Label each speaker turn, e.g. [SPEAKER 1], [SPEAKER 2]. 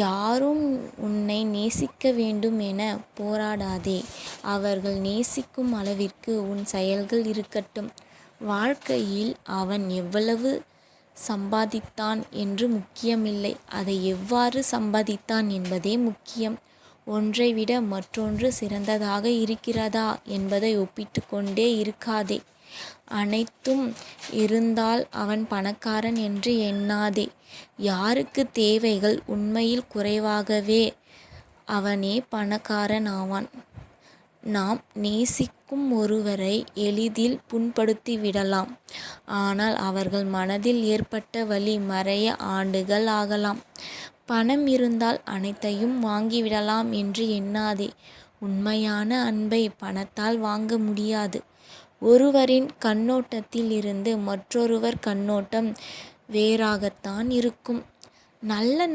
[SPEAKER 1] யாரும் உன்னை நேசிக்க வேண்டும் என போராடாதே. அவர்கள் நேசிக்கும் அளவிற்கு உன் செயல்கள் இருக்கட்டும். வாழ்க்கையில் அவன் எவ்வளவு சம்பாதித்தான் என்று முக்கியமில்லை, அதை எவ்வாறு சம்பாதித்தான் என்பதே முக்கியம். ஒன்றை விட மற்றொன்று சிறந்ததாக இருக்கிறதா என்பதை ஒப்பிட்டு கொண்டே இருக்காதே. அனைத்தும் இருந்தால் அவன் பணக்காரன் என்று எண்ணாதே. யாருக்கு தேவைகள் உண்மையில் குறைவாகவே அவனே பணக்காரன் ஆவான். நாம் நேசிக்கும் ஒருவரை எளிதில் புண்படுத்தி விடலாம். ஆனால் அவர்கள் மனதில் ஏற்பட்ட வலி மறைய ஆண்டுகள் ஆகலாம். பணம் இருந்தால் அனைத்தையும் வாங்கிவிடலாம் என்று எண்ணாதே. உண்மையான அன்பை பணத்தால் வாங்க முடியாது. ஒருவரின் கண்ணோட்டத்தில் இருந்து மற்றொருவர் கண்ணோட்டம் வேறாகத்தான் இருக்கும். நல்ல